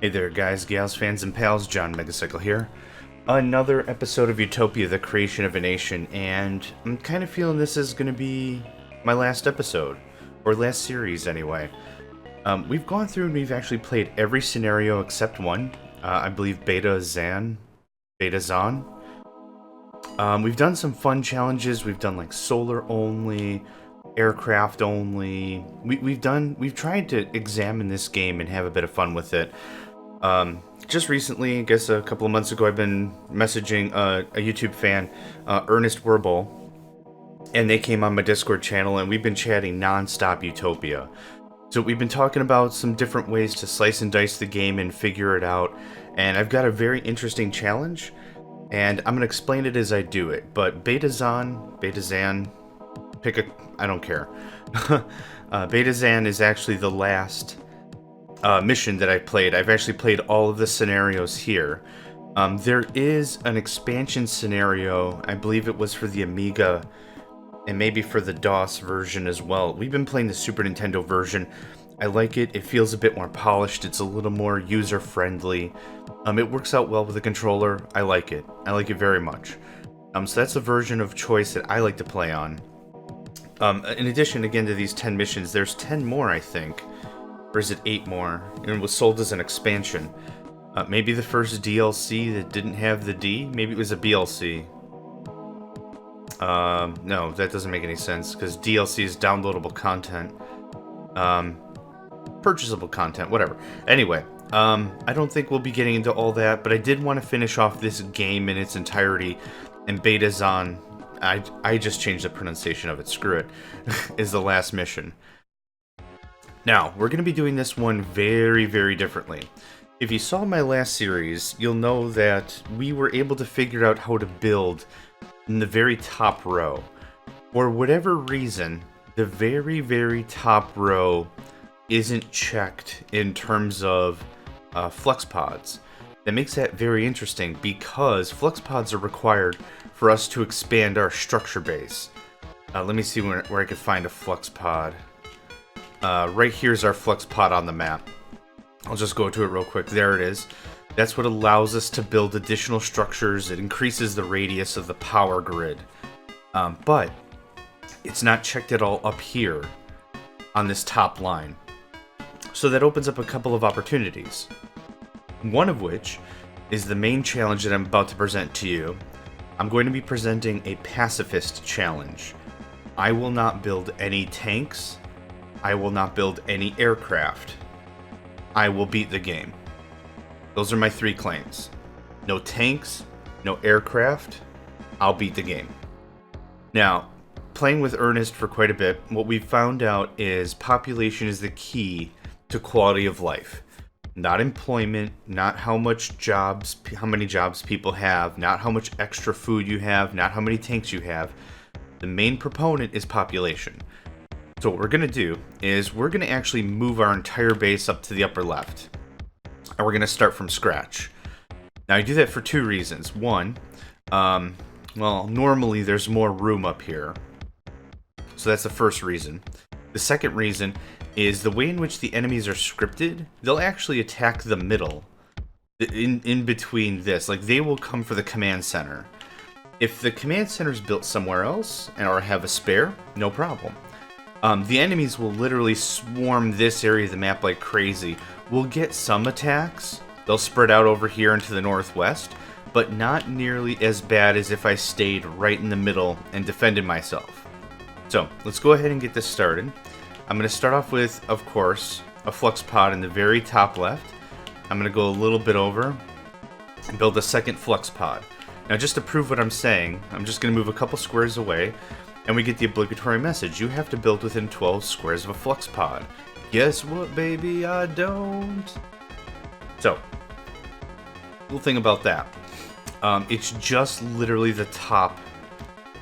Hey there, guys, gals, fans, and pals. John Megacycle here. Another episode of Utopia, the creation of a nation, and I'm kind of feeling this is going to be my last episode, or last series anyway. We've gone through and we've actually played every scenario except one. I believe Beta Zan. We've done some fun challenges. We've done like solar only, aircraft only. We've tried to examine this game and have a bit of fun with it. Just recently, I guess a couple of months ago, I've been messaging a YouTube fan, Ernest Werble, and they came on my Discord channel, and we've been chatting non-stop Utopia. So we've been talking about some different ways to slice and dice the game and figure it out, and I've got a very interesting challenge, and I'm going to explain it as I do it, but Beta Zan, I don't care. Beta Zan is actually the last mission that I played. I've actually played all of the scenarios here. There is an expansion scenario, I believe it was for the Amiga, and maybe for the DOS version as well. We've been playing the Super Nintendo version. I like it. It feels a bit more polished. It's a little more user-friendly. It works out well with the controller. I like it. I like it very much. So that's a version of choice that I like to play on. In addition, again, to these 10 missions, there's 10 more, I think. Or is it 8 more? And it was sold as an expansion. Maybe the first DLC that didn't have the D? Maybe it was a BLC. No, that doesn't make any sense, because DLC is downloadable content. Purchasable content, whatever. Anyway, I don't think we'll be getting into all that, but I did want to finish off this game in its entirety, and Beta Zan, I just changed the pronunciation of it, screw it, is the last mission. Now, we're going to be doing this one very, very differently. If you saw my last series, you'll know that we were able to figure out how to build in the very top row. For whatever reason, the very, very top row isn't checked in terms of flux pods. That makes that very interesting because flux pods are required for us to expand our structure base. Let me see where I could find a flux pod. Right here's our flux pod on the map. I'll just go to it real quick. There it is. That's what allows us to build additional structures. It increases the radius of the power grid. But it's not checked at all up here on this top line. So that opens up a couple of opportunities. One of which is the main challenge that I'm about to present to you. I'm going to be presenting a pacifist challenge. I will not build any tanks. I will not build any aircraft. I will beat the game. Those are my 3 claims. No tanks, no aircraft, I'll beat the game. Now, playing with Ernest for quite a bit, what we've found out is population is the key to quality of life. Not employment, not how many jobs people have, not how much extra food you have, not how many tanks you have. The main proponent is population. So what we're going to do is we're going to actually move our entire base up to the upper left. And we're going to start from scratch. Now I do that for 2 reasons. One, well, normally there's more room up here. So that's the first reason. The second reason is the way in which the enemies are scripted, they'll actually attack the middle. In between this. Like, they will come for the command center. If the command center is built somewhere else, or have a spare, no problem. The enemies will literally swarm this area of the map like crazy. We'll get some attacks. They'll spread out over here into the northwest, but not nearly as bad as if I stayed right in the middle and defended myself. So, let's go ahead and get this started. I'm going to start off with, of course, a flux pod in the very top left. I'm going to go a little bit over and build a second flux pod. Now, just to prove what I'm saying, I'm just going to move a couple squares away. And we get the obligatory message. You have to build within 12 squares of a flux pod. Guess what, baby? I don't. So, cool thing about that. It's just literally the top,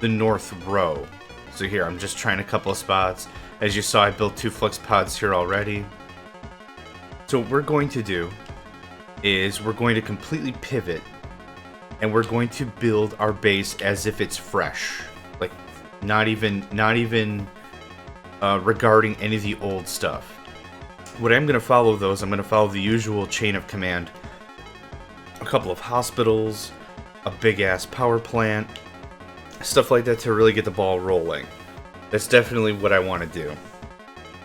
the north row. So here, I'm just trying a couple of spots. As you saw, I built 2 flux pods here already. So what we're going to do is we're going to completely pivot. And we're going to build our base as if it's fresh. Like, not even regarding any of the old stuff. What I'm going to follow, though, is I'm going to follow the usual chain of command. A couple of hospitals, a big-ass power plant, stuff like that to really get the ball rolling. That's definitely what I want to do.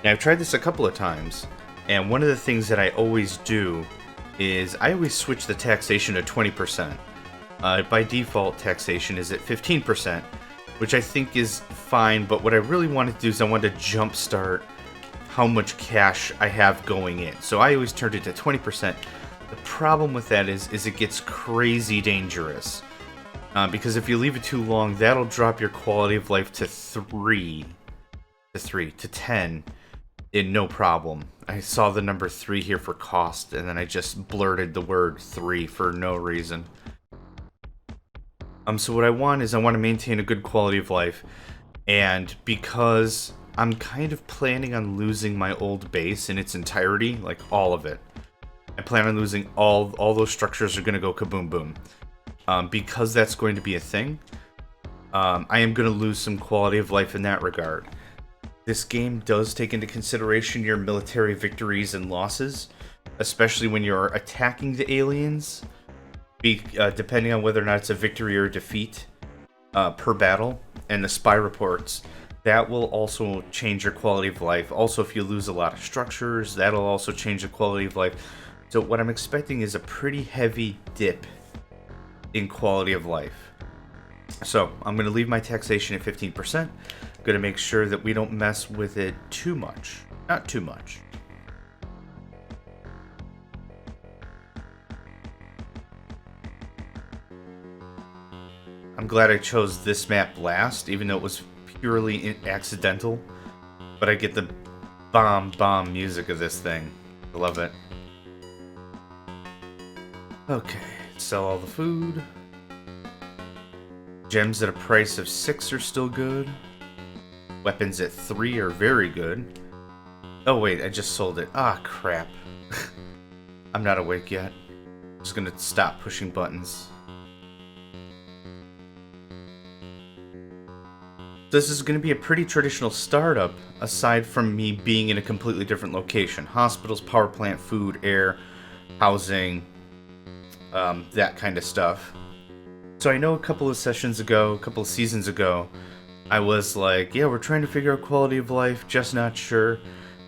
Now, I've tried this a couple of times, and one of the things that I always do is I always switch the taxation to 20%. By default, taxation is at 15%, which I think is fine, but what I really want to do is I want to jumpstart how much cash I have going in. So I always turned it to 20%. The problem with that is it gets crazy dangerous. Because if you leave it too long, that'll drop your quality of life to 10 in no problem. I saw the number 3 here for cost, and then I just blurted the word 3 for no reason. So what I want is I want to maintain a good quality of life, and because I'm kind of planning on losing my old base in its entirety, like all of it. I plan on losing all those structures are going to go kaboom boom. Because that's going to be a thing, I am going to lose some quality of life in that regard. This game does take into consideration your military victories and losses, especially when you're attacking the aliens, depending on whether or not it's a victory or a defeat per battle, and the spy reports. That will also change your quality of life. Also, if you lose a lot of structures, that'll also change the quality of life. So what I'm expecting is a pretty heavy dip in quality of life. So I'm going to leave my taxation at 15%. I'm going to make sure that we don't mess with it too much. Not too much. I'm glad I chose this map last, even though it was purely accidental. But I get the bomb music of this thing. I love it. Okay, sell all the food. Gems at a price of 6 are still good. Weapons at 3 are very good. Oh wait, I just sold it. Ah, crap. I'm not awake yet. I'm just gonna stop pushing buttons. This is going to be a pretty traditional startup, aside from me being in a completely different location. Hospitals, power plant, food, air, housing, that kind of stuff. So I know a couple of seasons ago, I was like, yeah, we're trying to figure out quality of life, just not sure.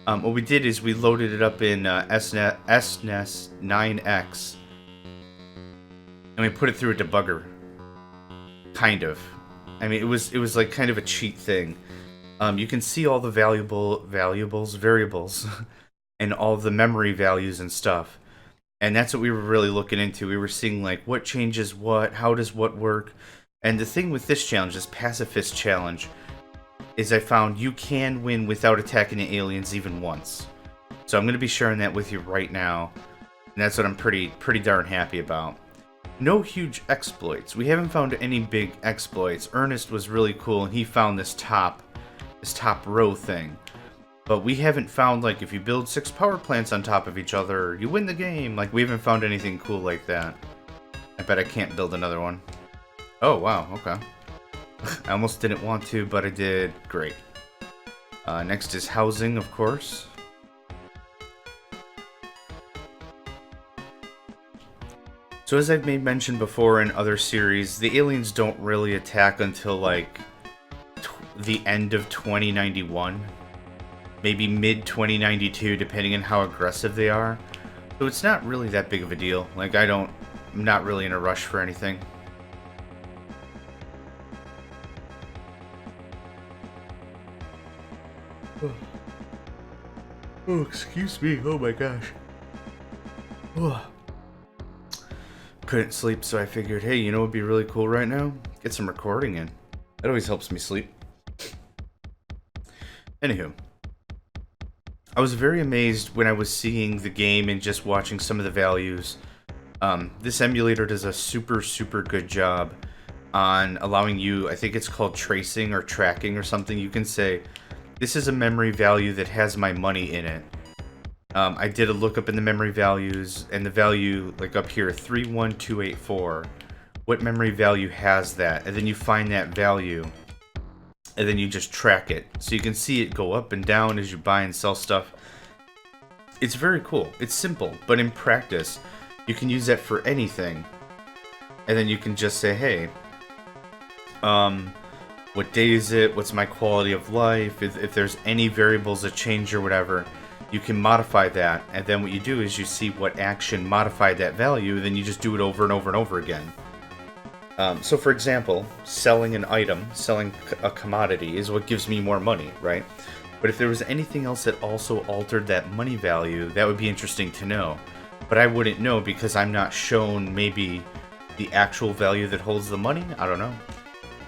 What we did is we loaded it up in SNES 9X, and we put it through a debugger. Kind of. I mean, it was like kind of a cheat thing. You can see all the variables, and all the memory values and stuff. And that's what we were really looking into. We were seeing like what changes what, how does what work. And the thing with this challenge, this pacifist challenge, is I found you can win without attacking the aliens even once. So I'm going to be sharing that with you right now. And that's what I'm pretty darn happy about. No huge exploits. We haven't found any big exploits. Ernest was really cool, and he found this top row thing. But we haven't found, like, if you build 6 power plants on top of each other, you win the game. Like, we haven't found anything cool like that. I bet I can't build another one. Oh, wow, okay. I almost didn't want to, but I did. Great. Next is housing, of course. So as I've made mention before in other series, the aliens don't really attack until like the end of 2091, maybe mid-2092, depending on how aggressive they are. So it's not really that big of a deal. Like I'm not really in a rush for anything. Oh, excuse me. Oh my gosh. Oh. Couldn't sleep, so I figured, hey, you know what would be really cool right now? Get some recording in. That always helps me sleep. Anywho, I was very amazed when I was seeing the game and just watching some of the values. This emulator does a super good job on allowing you, I think it's called tracing or tracking or something. You can say, this is a memory value that has my money in it. I did a lookup in the memory values, and the value, like up here, 31284, what memory value has that? And then you find that value, and then you just track it. So you can see it go up and down as you buy and sell stuff. It's very cool. It's simple, but in practice, you can use that for anything. And then you can just say, hey, what day is it? What's my quality of life? If there's any variables that change or whatever, you can modify that. And then what you do is you see what action modified that value, then you just do it over and over and over again. So for example, selling an item, selling a commodity is what gives me more money, right? But if there was anything else that also altered that money value, that would be interesting to know. But I wouldn't know because I'm not shown maybe the actual value that holds the money. I don't know.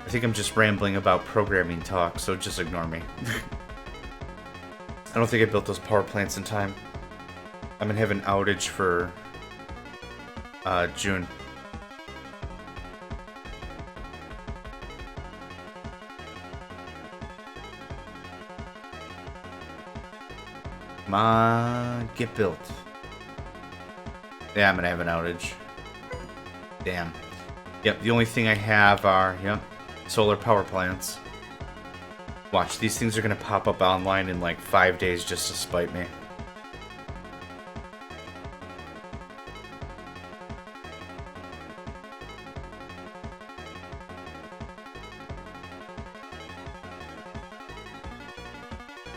I think I'm just rambling about programming talk, so just ignore me. I don't think I built those power plants in time. I'm gonna have an outage for June. Come on, get built. Yeah, I'm gonna have an outage. Damn. Yep, the only thing I have are, yep, solar power plants. Watch, these things are gonna pop up online in like 5 days just to spite me.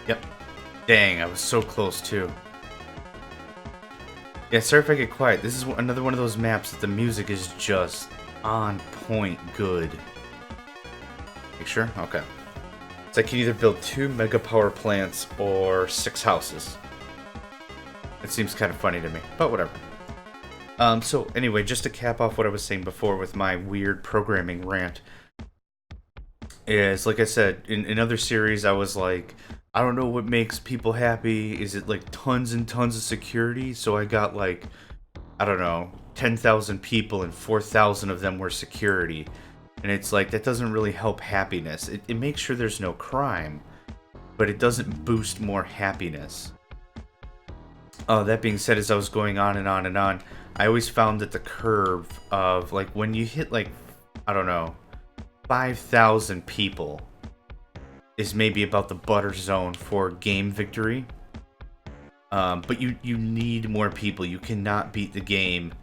Yep. Dang, I was so close too. Yeah, sorry if I get quiet. This is another one of those maps that the music is just on point good. Make sure? Okay. So I can either build 2 mega power plants or 6 houses. It seems kind of funny to me, but whatever. So anyway, just to cap off what I was saying before with my weird programming rant, is like I said, in other series I was like, I don't know what makes people happy. Is it like tons and tons of security? So I got like, I don't know, 10,000 people and 4,000 of them were security. And it's like, that doesn't really help happiness. It makes sure there's no crime, but it doesn't boost more happiness. That being said, as I was going on and on and on, I always found that the curve of like when you hit like, I don't know, 5,000 people is maybe about the butter zone for game victory. But you need more people. You cannot beat the game.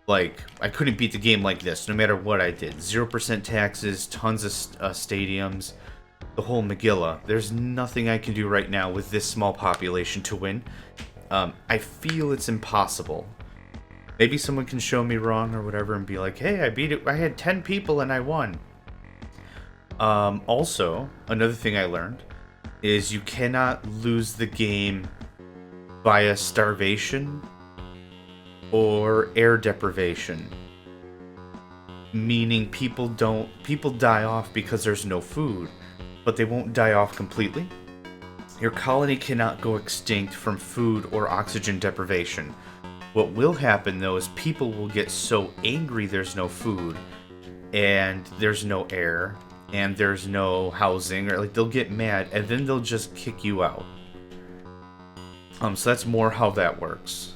Like, I couldn't beat the game like this, no matter what I did. 0% taxes, tons of stadiums, the whole Megillah. There's nothing I can do right now with this small population to win. I feel it's impossible. Maybe someone can show me wrong or whatever and be like, hey, I beat it. I had 10 people and I won. Also, another thing I learned is you cannot lose the game via starvation or air deprivation. Meaning people die off because there's no food, but they won't die off completely. Your colony cannot go extinct from food or oxygen deprivation. What will happen though is people will get so angry there's no food and there's no air and there's no housing, or like they'll get mad and then they'll just kick you out. So that's more how that works.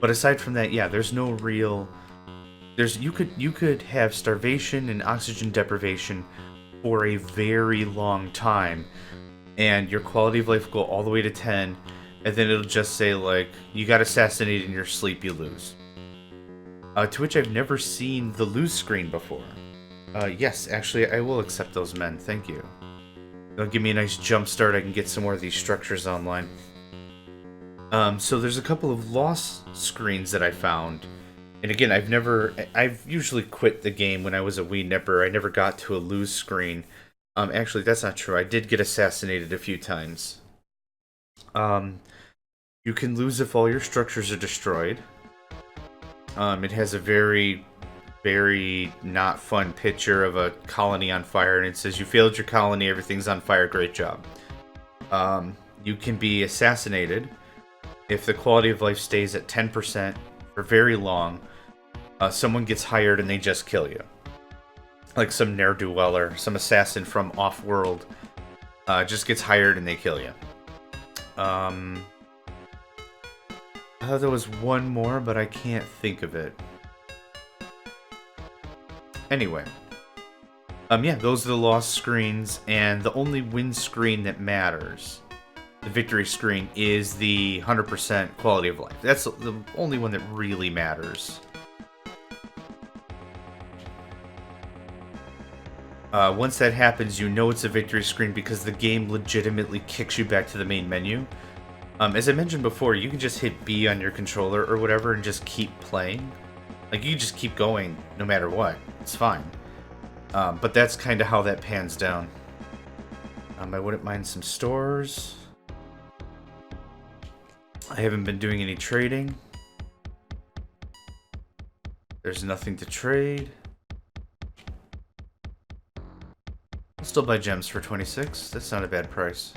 But aside from that, yeah, there's no real... you could have starvation and oxygen deprivation for a very long time, and your quality of life will go all the way to 10, and then it'll just say, like, you got assassinated in your sleep, you lose. To which I've never seen the lose screen before. Yes, actually, I will accept those men, thank you. It'll give me a nice jump start, I can get some more of these structures online. So there's a couple of lost screens that I found. And again, I've usually quit the game when I was a wee nipper. I never got to a lose screen. Actually, that's not true. I did get assassinated a few times. You can lose if all your structures are destroyed. It has a very, very not fun picture of a colony on fire, and it says, you failed your colony, everything's on fire, great job. You can be assassinated if the quality of life stays at 10% for very long. Someone gets hired and they just kill you. Like some ne'er-do-weller, some assassin from off-world just gets hired and they kill you. I thought there was one more, but I can't think of it. Anyway. Yeah, those are the lost screens, and the only win screen that matters the victory screen is the 100% quality of life. That's the only one that really matters. Once that happens, you know it's a victory screen because the game legitimately kicks you back to the main menu. As I mentioned before, you can just hit B on your controller or whatever and just keep playing. Like, you just keep going no matter what. It's fine. But that's kind of how that pans down. I wouldn't mind some stores. I haven't been doing any trading. There's nothing to trade. I'll still buy gems for 26. That's not a bad price.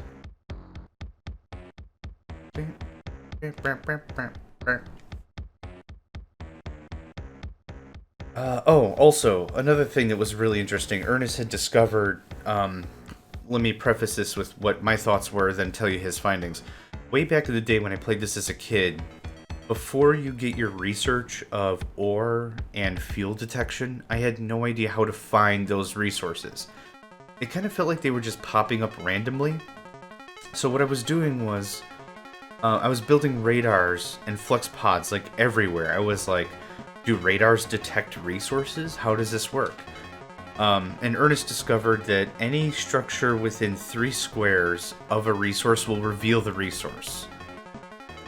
Also, another thing that was really interesting. Ernest had discovered, let me preface this with what my thoughts were, then tell you his findings. Way back in the day when I played this as a kid, before you get your research of ore and fuel detection, I had no idea how to find those resources. It kind of felt like they were just popping up randomly. So what I was doing was, I was building radars and flux pods like everywhere. I was like, do radars detect resources? How does this work? And Ernest discovered that any structure within 3 squares of a resource will reveal the resource.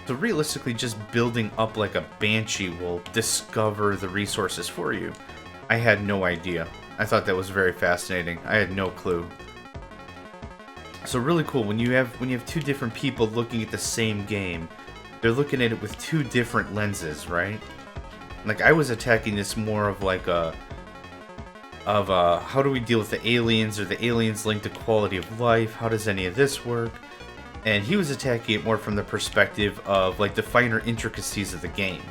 So realistically, just building up like a banshee will discover the resources for you. I had no idea. I thought that was very fascinating. I had no clue. So really cool when you have 2 different people looking at the same game. They're looking at it with 2 different lenses, right? Like, I was attacking this more of like how do we deal with the aliens, or the aliens linked to quality of life? How does any of this work? And he was attacking it more from the perspective of like the finer intricacies of the game.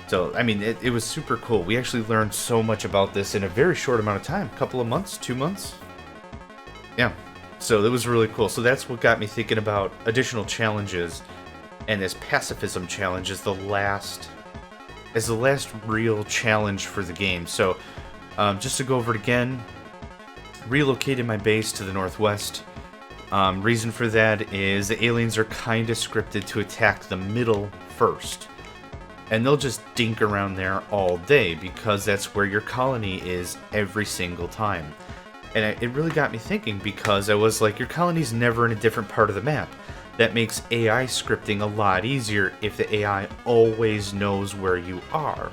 So, I mean, it was super cool. We actually learned so much about this in a very short amount of time. A couple of months, 2 months? Yeah. So it was really cool. So that's what got me thinking about additional challenges. And this pacifism challenge is the last real challenge for the game. So, just to go over it again, relocated my base to the northwest. Reason for that is the aliens are kind of scripted to attack the middle first. And they'll just dink around there all day because that's where your colony is every single time. And it really got me thinking because I was like, your colony's never in a different part of the map. That makes AI scripting a lot easier if the AI always knows where you are.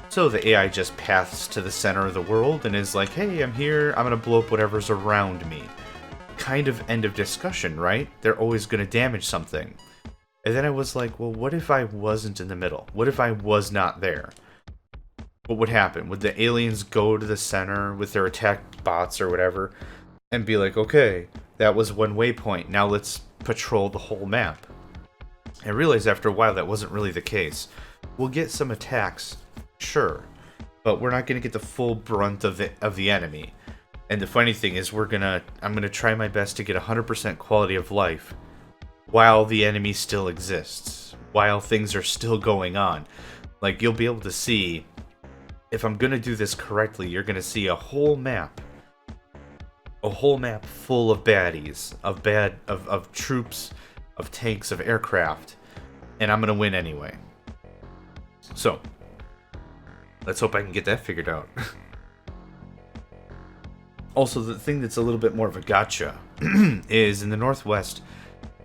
So the AI just paths to the center of the world and is like, hey, I'm here, I'm gonna blow up whatever's around me. Kind of end of discussion, right? They're always gonna damage something. And then I was like, well, what if I wasn't in the middle? What if I was not there? What would happen? Would the aliens go to the center with their attack bots or whatever and be like, okay, that was one waypoint, now let's patrol the whole map? I realized after a while that wasn't really the case. We'll get some attacks, sure, but we're not going to get the full brunt of the enemy. And the funny thing is I'm gonna try my best to get 100% quality of life while the enemy still exists, while things are still going on. Like, you'll be able to see, if I'm gonna do this correctly, you're gonna see a whole map full of baddies, of troops, of tanks, of aircraft, and I'm gonna win anyway. So, let's hope I can get that figured out. Also, the thing that's a little bit more of a gotcha is in the northwest,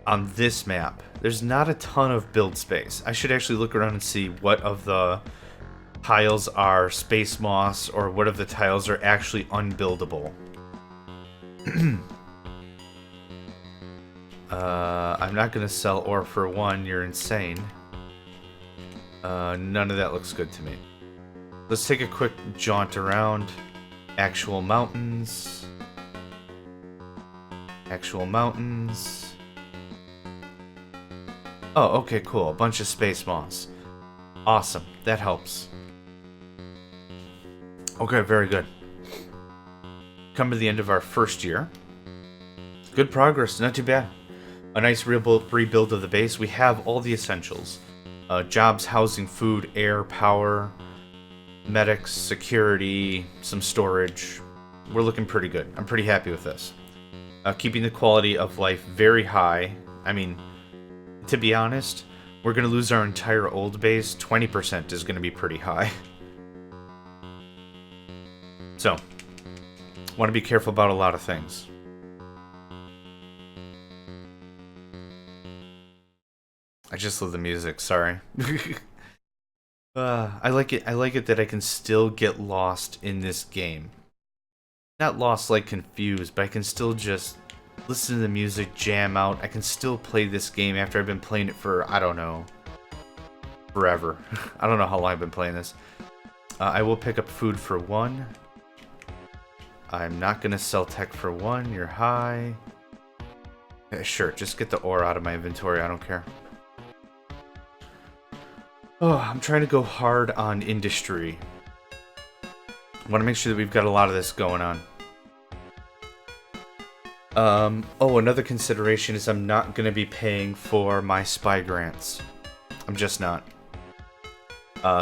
on this map, there's not a ton of build space. I should actually look around and see what of the tiles are space moss or what of the tiles are actually unbuildable. I'm not going to sell ore for one, you're insane. None of that looks good to me. Let's take a quick jaunt around. Actual mountains. Actual mountains. Oh, okay, cool. A bunch of space moss. Awesome. That helps. Okay, very good. Come to the end of our first year. Good progress. Not too bad. A nice rebuild of the base. We have all the essentials. Jobs, housing, food, air, power, medics, security, some storage. We're looking pretty good. I'm pretty happy with this. Keeping the quality of life very high. I mean, to be honest, we're going to lose our entire old base. 20% is going to be pretty high. So, want to be careful about a lot of things. I just love the music, sorry. I like it. I like it that I can still get lost in this game. Not lost like confused, but I can still just listen to the music, jam out. I can still play this game after I've been playing it for, I don't know, forever. I don't know how long I've been playing this. I will pick up food for 1. I'm not going to sell tech for 1. You're high. Yeah, sure, just get the ore out of my inventory. I don't care. Oh, I'm trying to go hard on industry. I want to make sure that we've got a lot of this going on. Oh, another consideration is I'm not going to be paying for my spy grants. I'm just not.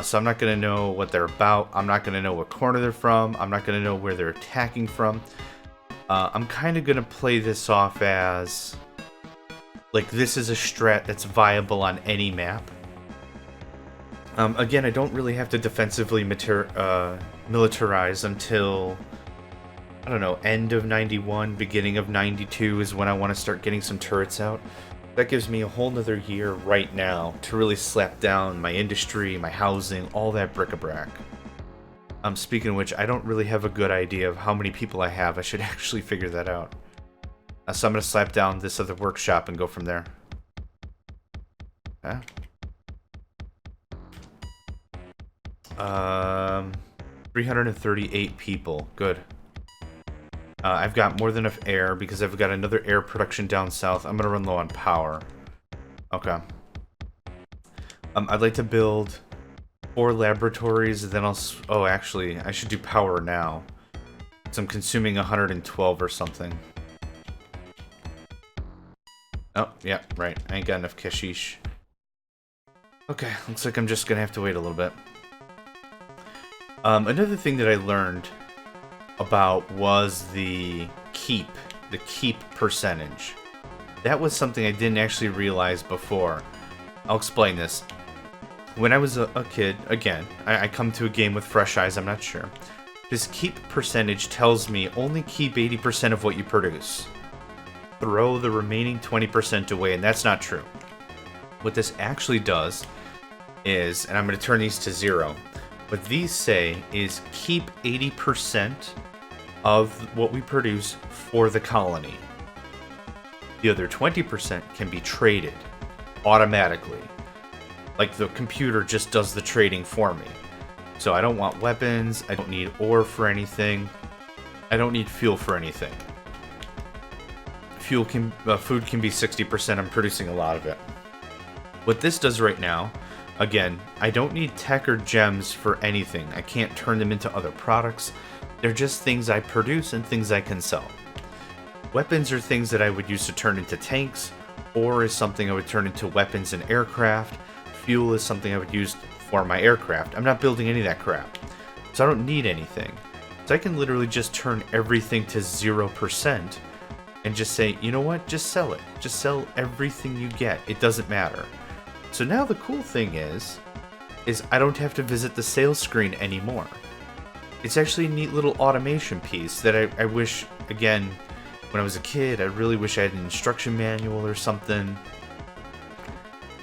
So I'm not going to know what they're about. I'm not going to know what corner they're from. I'm not going to know where they're attacking from. I'm kind of going to play this off as, like, this is a strat that's viable on any map. Again, I don't really have to defensively militarize until, I don't know, end of 91, beginning of 92 is when I want to start getting some turrets out. That gives me a whole nother year right now to really slap down my industry, my housing, all that bric-a-brac. Speaking of which, I don't really have a good idea of how many people I have. I should actually figure that out. So I'm going to slap down this other workshop and go from there. Okay. 338 people. Good. I've got more than enough air because I've got another air production down south. I'm gonna run low on power. Okay. I'd like to build 4 laboratories, and then I'll... Oh, actually, I should do power now. So I'm consuming 112 or something. Oh, yeah, right. I ain't got enough kashish. Okay, looks like I'm just gonna have to wait a little bit. Another thing that I learned about was the keep percentage. That was something I didn't actually realize before. I'll explain this. When I was a kid, again, I come to a game with fresh eyes, I'm not sure. This keep percentage tells me only keep 80% of what you produce. Throw the remaining 20% away, and that's not true. What this actually does is, and I'm going to turn these to 0, what these say is keep 80% of what we produce for the colony. The other 20% can be traded automatically. Like the computer just does the trading for me. So I don't want weapons, I don't need ore for anything, I don't need fuel for anything. Food can be 60%, I'm producing a lot of it. What this does right now, again, I don't need tech or gems for anything. I can't turn them into other products. They're just things I produce and things I can sell. Weapons are things that I would use to turn into tanks, ore is something I would turn into weapons and aircraft, fuel is something I would use for my aircraft. I'm not building any of that crap, so I don't need anything. So I can literally just turn everything to 0% and just say, you know what, just sell it. Just sell everything you get. It doesn't matter. So now the cool thing is I don't have to visit the sales screen anymore. It's actually a neat little automation piece that I wish, again, when I was a kid, I really wish I had an instruction manual or something.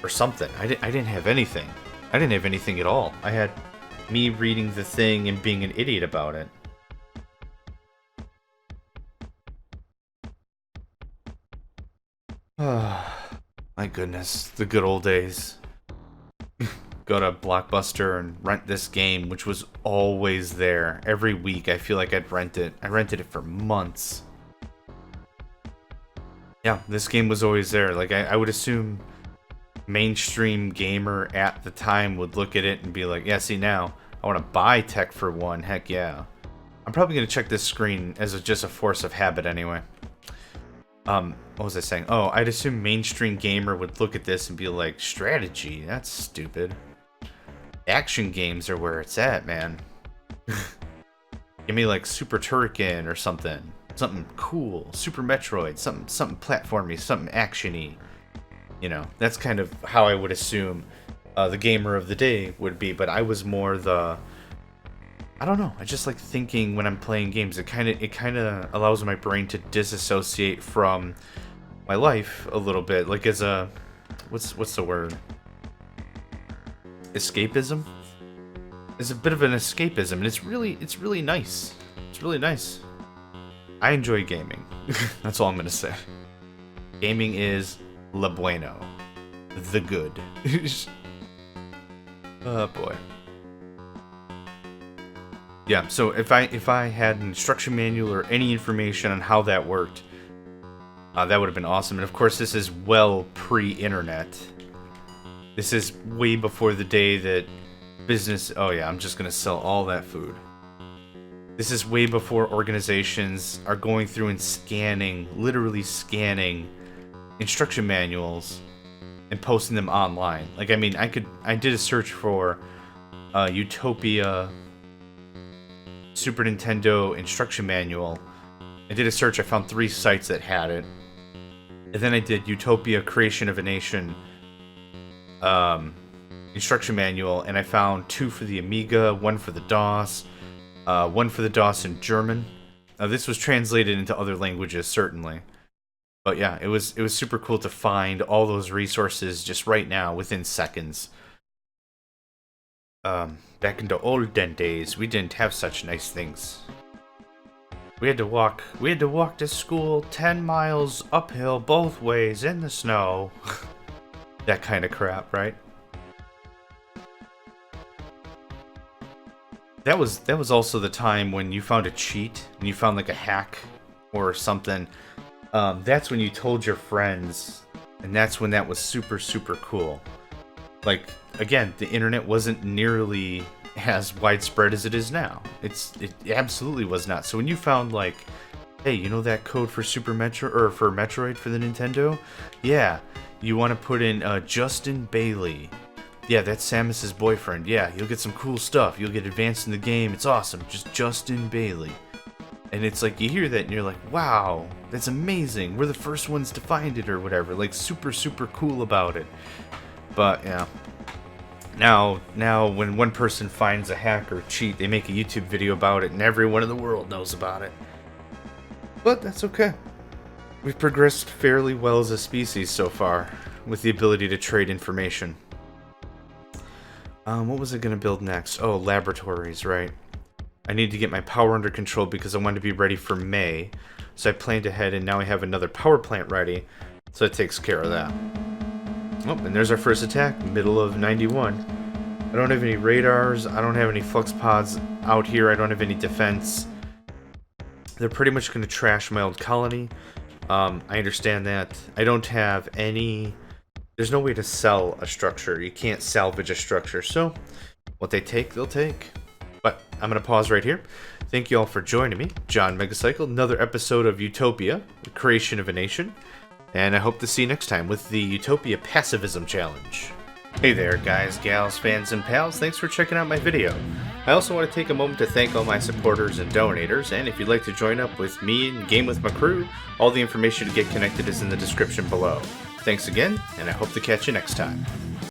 I didn't have anything. I didn't have anything at all. I had me reading the thing and being an idiot about it. My goodness, the good old days. Go to Blockbuster and rent this game, which was always there. Every week, I feel like I'd rent it. I rented it for months. Yeah, this game was always there. Like, I would assume mainstream gamer at the time would look at it and be like, yeah, see now, I want to buy tech for 1. Heck yeah. I'm probably going to check this screen as just a force of habit anyway. What was I saying? Oh, I'd assume mainstream gamer would look at this and be like, strategy? That's stupid. Action games are where it's at, man. Give me like Super Turrican or something. Something cool. Super Metroid. Something platformy. Something action-y. You know, that's kind of how I would assume the gamer of the day would be. But I was more the... I don't know. I just like thinking when I'm playing games. It kind of allows my brain to disassociate from my life a little bit. Like as a... What's the word? Escapism? It's a bit of an escapism, and it's really nice. It's really nice. I enjoy gaming. That's all I'm gonna say. Gaming is la bueno, the good. Oh boy. Yeah. So if I had an instruction manual or any information on how that worked, that would have been awesome. And of course, this is well pre-internet. This is way before the day that business... Oh yeah, I'm just gonna sell all that food. This is way before organizations are going through and scanning, literally scanning instruction manuals and posting them online. Like, I mean, I did a search for Utopia Super Nintendo instruction manual. I did a search, I found 3 sites that had it. And then I did Utopia Creation of a Nation instruction manual, and I found 2 for the Amiga, 1 for the DOS, 1 for the DOS in German. This was translated into other languages, certainly. But yeah, it was super cool to find all those resources just right now, within seconds. Back in the olden days, we didn't have such nice things. We had to walk to school 10 miles uphill both ways in the snow. That kind of crap, right? That was also the time when you found a cheat and you found like a hack or something. That's when you told your friends, and that's when that was super cool. Like, again, the internet wasn't nearly as widespread as it is now. It absolutely was not. So when you found like, hey, you know that code for Super Metro or for Metroid for the Nintendo? Yeah, you want to put in Justin Bailey. Yeah, that's Samus's boyfriend. Yeah, you'll get some cool stuff. You'll get advanced in the game. It's awesome. Just Justin Bailey. And it's like, you hear that and you're like, wow, that's amazing. We're the first ones to find it or whatever. Like, super cool about it. But, yeah. Now, when one person finds a hack or cheat, they make a YouTube video about it and everyone in the world knows about it. But that's okay. We've progressed fairly well as a species so far, with the ability to trade information. What was I going to build next? Oh, laboratories, right. I need to get my power under control because I want to be ready for May. So I planned ahead, and now I have another power plant ready, so it takes care of that. Oh, and there's our first attack, middle of 91. I don't have any radars, I don't have any flux pods out here, I don't have any defense. They're pretty much going to trash my old colony. I understand that. I don't have any... There's no way to sell a structure. You can't salvage a structure. So, what they take, they'll take. But I'm going to pause right here. Thank you all for joining me. John Megacycle, another episode of Utopia, the creation of a nation. And I hope to see you next time with the Utopia Pacifism Challenge. Hey there, guys, gals, fans, and pals. Thanks for checking out my video. I also want to take a moment to thank all my supporters and donators, and if you'd like to join up with me and game with my crew, all the information to get connected is in the description below. Thanks again, and I hope to catch you next time.